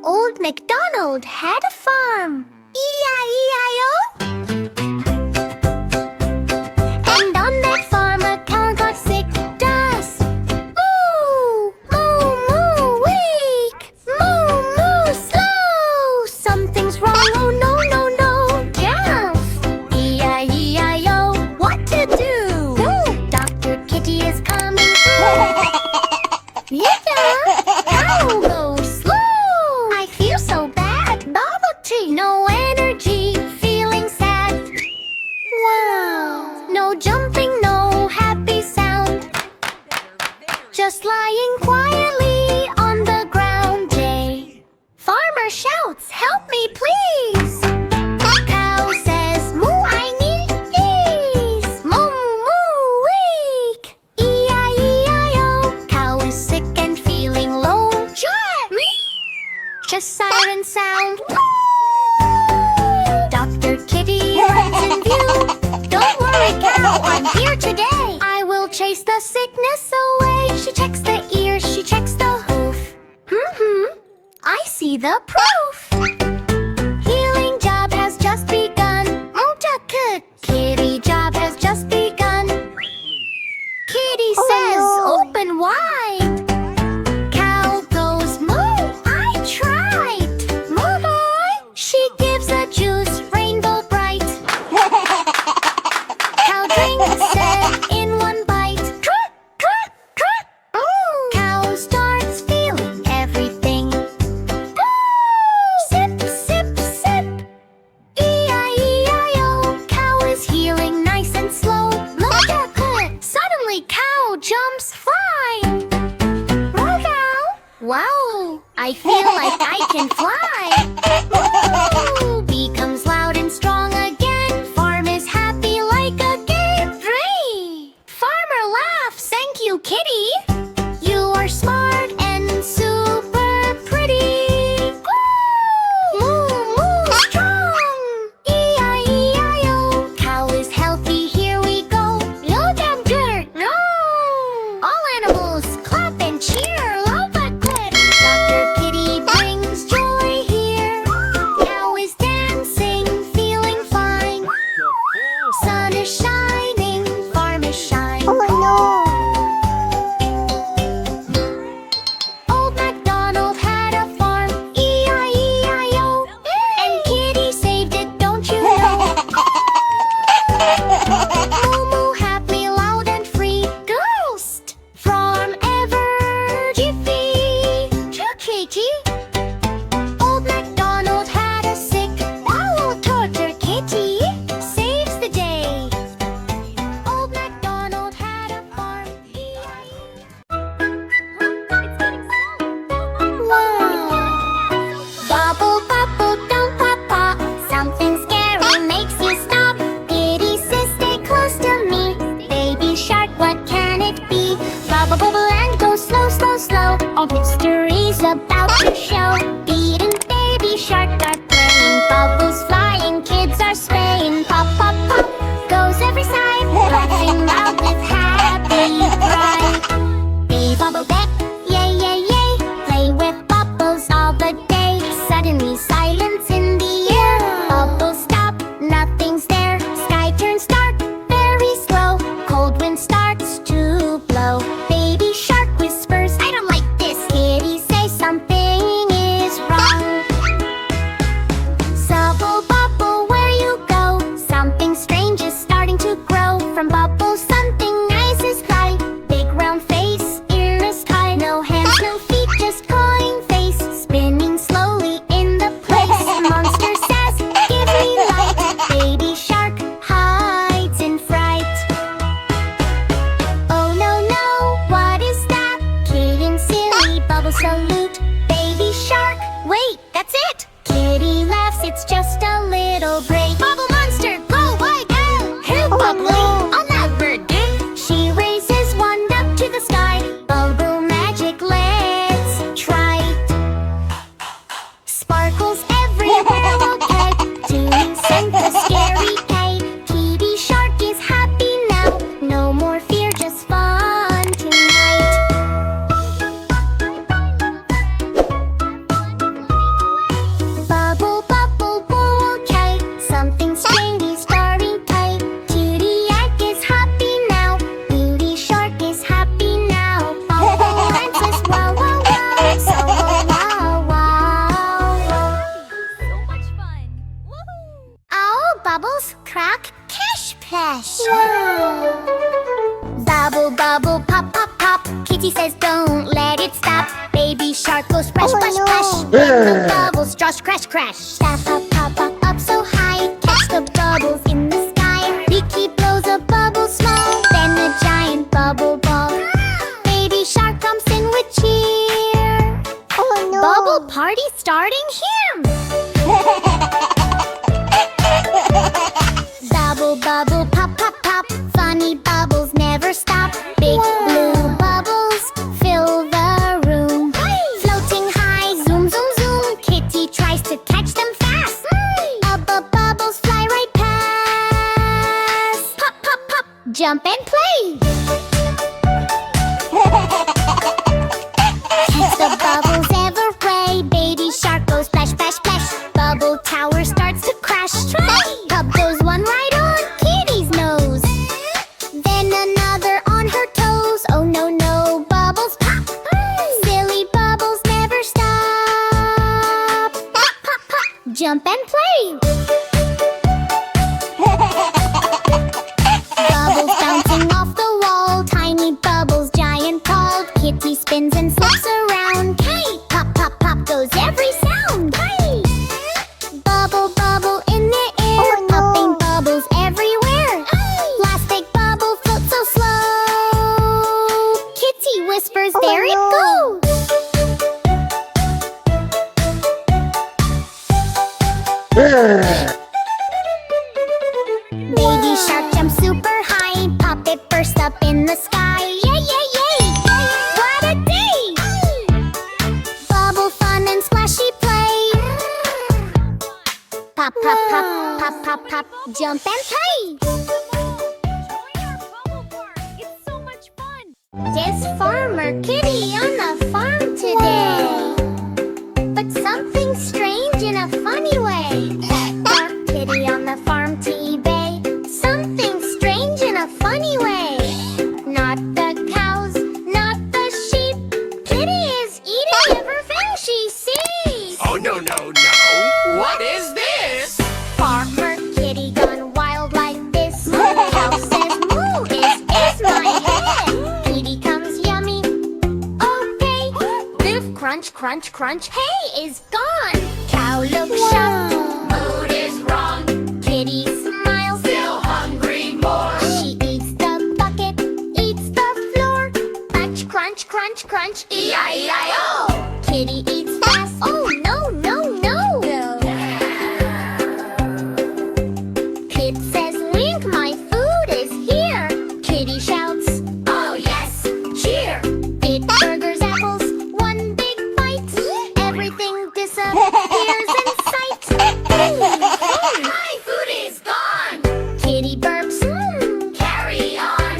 Old MacDonald had a farm. E-I-E-I-O. And on that farm a cow got sick. Does moo, moo, moo, weak. Moo, moo, slow. Something's wrong. Oh no, no, no. Cows. E-I-E-I-O. What to do? Dr. Kitty is coming through. Yeah, cow goes slow. I feel so bad. Bubble tea. No energy. Feeling sad. Wow. No jumping, no happy sound. Just lying quietly on the ground. Jay. Farmer shouts, help me please. Cow says, moo, I need these. Moo, moo, weak. E-I-E-I-O. Cow is sick and feeling low. Just siren sound. Dr. Kitty runs in view. Don't worry, cow, I'm here today. I will chase the sickness away. She checks the ears, she checks the hoof. I see the proof. Healing job has just begun. Good. Kitty job has just begun. Kitty says, open wide. Cow goes, moo, I tried. Moo boy. She gives a juice, rainbow bright. Cow drinks it in one bite. Trot, trot, trot. Cow starts feeling everything. Sip, sip, sip. E-I-E-I-O. Cow is healing nice and slow. Look at it. Suddenly cow jumps flying. Wow, I feel like I can fly. Woo! Becomes loud and strong again. Farm is happy like a game. Three. Farmer laughs. Thank you, Kitty. You are smart and super pretty. Woo! Moo, moo, strong. E-I-E-I-O. Cow is healthy, here we go. No damn dirt, no. All animals clap and cheer. Love but quit. Dr. Kitty brings joy here. Cow is dancing, feeling fine. Sun is shining, farm is shining. Old MacDonald had a farm. E-I-E-I-O. And Kitty saved it, don't you know? Moo moo happy, loud and free. Ghost from ever jiffy. Kitty. Old MacDonald had a sick. Oh, torture Kitty saves the day. Old MacDonald had a farm. Bubble, bubble, don't pop, pop. Something scary makes you stop. Kitty says, stay close to me. Baby shark, what can it be? Bubble, bubble, and go slow, slow, slow. All mystery's about to show. Beating baby shark are playing. Bubbles flying, kids are spraying. Pop, pop, pop, goes every side. Laughing loud with happy pride. Be bubble back, yay, yay, yay. Play with bubbles all the day. Suddenly silence in the air. Bubbles stop, nothing's there. Sky turns dark, very slow. Cold wind starts to blow. Baby shark whispers, I don't like this. Kitty says something is wrong. Subble bubble, where you go? Something strange is starting to grow. From bubbles something nice is fly. Big round face, ears high. No hands, no feet, just cawing face. Spinning slowly in the place. Monster says, give me light. Baby shark hides in fright. Oh no, no, what is that? Kitten silly, bubble salute. Baby shark, wait, that's it. Kitty laughs, it's just a little break. Bubble monster, go wide out. Help, bubbly, I'll never do. She raises one up to the sky. Bubble magic, let's try. Sparkles everywhere, okay. To send the scary K. Kitty shark is happy now. No more fear, just fun tonight. splash, splash, splash. The bubbles just crash, crash. Staff up, up, up, up so high. Catch the bubbles in the sky. Beaky blows a bubble small, then a giant bubble ball. Baby shark comes in with cheer. Oh no! Bubble party starting here. Bubble, bubble, pop, pop, pop. Funny bubbles never stop. Big blue bubbles fill the room. Floating high, zoom, zoom, zoom. Kitty tries to catch them fast. Up, up, bubbles fly right past. Pop, pop, pop, jump and play. Catch the bubbles every way. Baby shark goes splash, splash, splash. Bubble tower starts to crash. Up goes one right on Kitty's nose, then another on her toes. Oh no, no, bubbles pop. Silly bubbles never stop. Pop, pop, pop, jump and play. Bubbles bouncing off the wall. Tiny bubbles, giant called. Kitty spins and flips around. Hey, pop, pop, pop goes every sound. Hey, bubble, bubble in the air. Popping bubbles everywhere. Last big bubble floats so slow. Kitty whispers, there it goes. Baby shark jumps super high. Pop it burst up in the sky. Yay, yay, yay! What a day! Bubble fun and splashy play. Pop, pop, pop, pop, pop, pop, jump and play. It's so much fun. There's Farmer Kitty on the farm today, but something strange in a funny way. Farmer Kitty on the farm to eBay. Something strange in a funny way. Not the cows, not the sheep. Kitty is eating everything she sees. Oh, no, no, no. What is this? Farmer Kitty gone wild like this. Cow says moo is my head. Kitty comes yummy. Okay. Biff crunch, crunch, crunch. Hey is gone. Cow looks shocked. Mood is wrong. Kitty smiles. Still hungry more. She eats the bucket, eats the floor. Crunch, crunch, crunch, crunch. E-I-E-I-O. Kitty eats fast. Oh no, no, no. Kid says wink, my food is here. Kitty shouts, Oh, yes. Cheer. big burgers, apples, one big bite. Everything disappears in sight. My food is gone. Kitty burps, Carry on.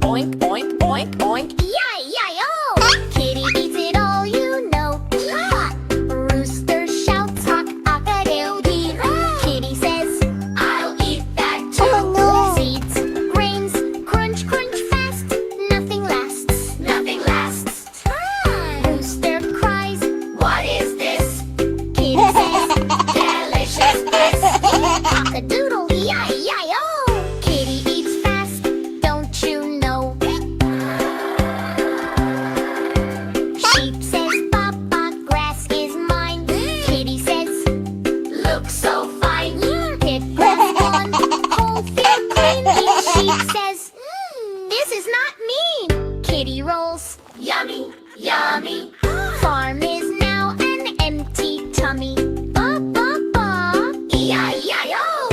Oink, oink, oink, oink. yi-yi-oh. Kitty eats it all, you know. Rooster shouts, hock-a-doodle-dee. Kitty says, I'll eat that too. seeds, grains, crunch, crunch fast. Nothing lasts. Nothing lasts. Rooster cries. What is this? Kitty says, Delicious bliss. cock-a-doodle, yi-yi-oh. Kitty eats fast, don't you know? Sheep says, Papa, grass is mine. Kitty says, Looks so fine. pick grass one, whole field clean. Sheep says, this is not mean. Kitty rolls. Yummy, yummy. Farm is now an empty tummy. Ba ba ba. E-I-E-I-O.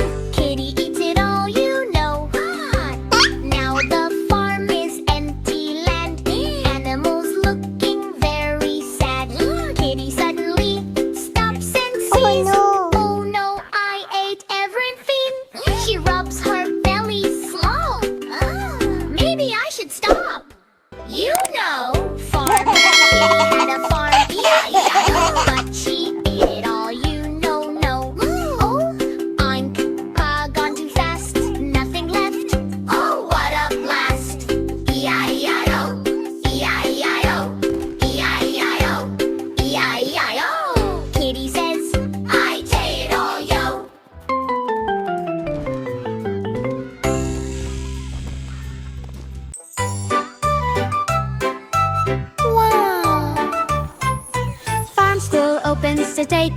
playground still opens today.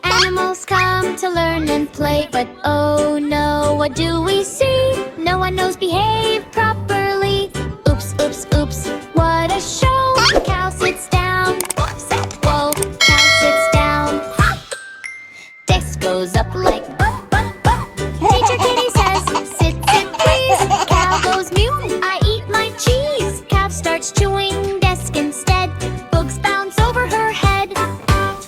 Animals come to learn and play. But oh no, what do we see? No one knows behave properly. Oops, oops, oops, what a show. Cow sits down. Whoa, cow sits down. Desk goes up like Teacher Kitty says, sit, sit, please. Cow goes mew, I eat my cheese. Cow starts chewing desk instead. Books bounce over her head.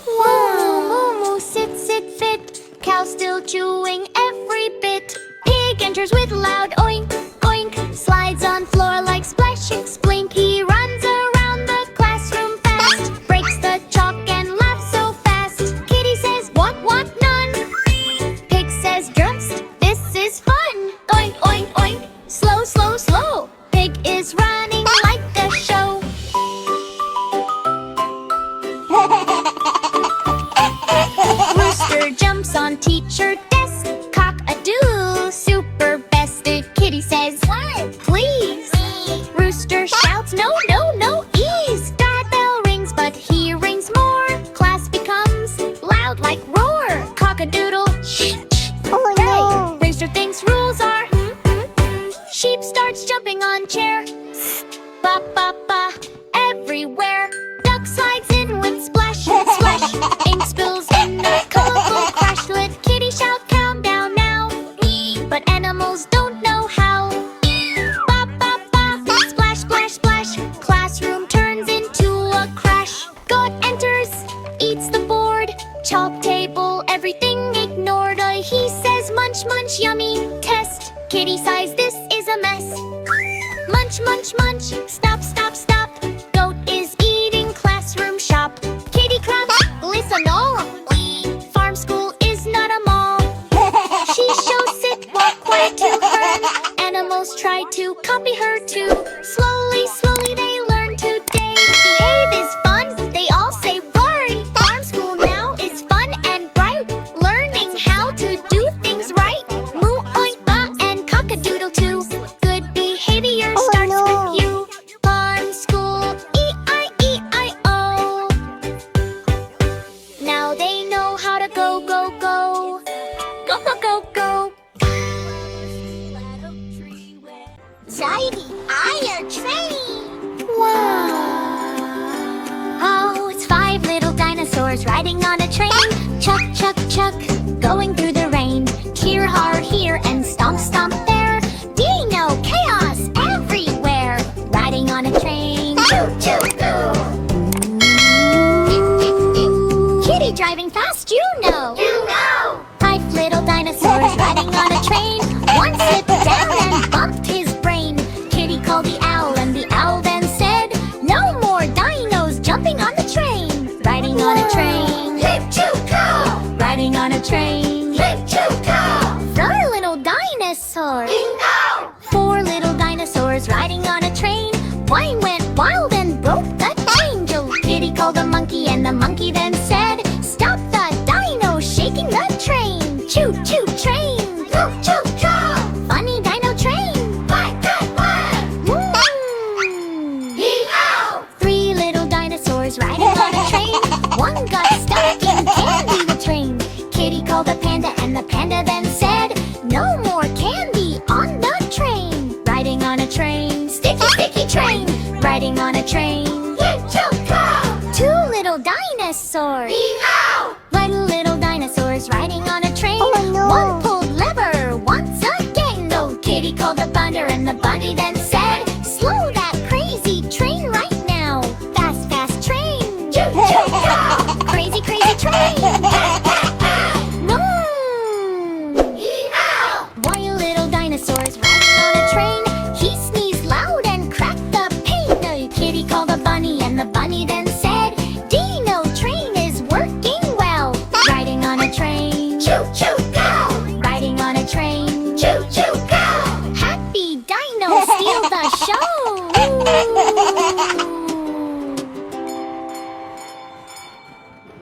Whoa, moo, moo, sit, sit, fit. Cow still chewing every bit. Pig enters with loud oink, oink. Slides on floor like splashing splink. He runs around the classroom fast. Breaks the chalk and laughs so fast. Kitty says, what, none. Pig says, drums, this is fun. Oink, oink, oink. Slow, slow, slow. Pig is running like the show. Rooster jumps on teacher desk. Cock-a-doodle, super best. Kitty says, what? Please. Rooster shouts, no, no, no, ease. Doorbell rings, but he rings more. Class becomes loud like roar. Cock-a-doodle, shh, shh. Oh no. Rooster thinks rules are Sheep starts jumping on chair. Ba, ba, ba, everywhere. Duck slides in with splash, splash. Ink spills in the colorful crash. Let Kitty shout, calm down now. But animals don't know how. Ba, ba, ba, splash, splash, splash. Classroom turns into a crash. Goat enters, eats the board. Chalk table, everything ignored. He says, munch, munch, yummy, test. Kitty sighs, this is a mess. Munch, munch, munch, stop, stop, stop. Goat is eating classroom shop. Kitty claps, listen all. Farm school is not a mall. She shows sit, walk quiet to her. Animals try to copy her too. Slowly, slowly they learn today. Behave is fun, they all say right. Farm school now is fun and bright. Learning how to do things right. Moo, oink, ba, and cock-a-doodle too. Good behavior starts with you. Farm school, E-I-E-I-O. Now they know how to go, go, go. Go, go, go, go. Zadie, iron train. Wow. Oh, it's 5 little dinosaurs riding on a train. Chuck, chuck, chuck, going through the rain. Cheer, har, here, and stomp, stomp there. Dino chaos everywhere. Riding on a train. Choo, choo, choo. Kitty driving fast, you know. You know. 5 little dinosaurs riding on a train. One slipped down and bumped his brain. Kitty called the owl, and the owl then said, no more dinos jumping on the train. Riding on a train. Hip, choo, cow. Riding on a train. Hip, choo, cow. 4 little dinosaurs. Bingo. 4 little dinosaurs riding on a train. One went wild and broke the chain. Kitty called the monkey, and the monkey then said, stop the dino shaking the train. Choo, choo, train. Choo, choo, cow. Funny dino train. Quack, quack, quack. Hee-haw. 3 little dinosaurs riding on a train. One got stuck in candy the train. Kitty called the panda, and the panda then said, no more candy on the train. Riding on a train. Sticky, sticky train. Riding on a train. Hip, choo, cow. 2 little dinosaurs. Hee-haw. Little dinosaurs riding on a train. One pulled lever once again. No, Kitty called the bunny, and the bunny then said, slow that crazy train right now. Fast, fast train. Choo, choo, cow. Crazy, crazy train. No. Hee-haw. One little dinosaurs riding on a train. He sneezed loud and cracked the pane. No, Kitty called the bunny, and the bunny then said, Dino train is working well. Riding on a train. Choo, choo, cow. Riding on a train. Choo, choo, cow. Happy Dino steal the show.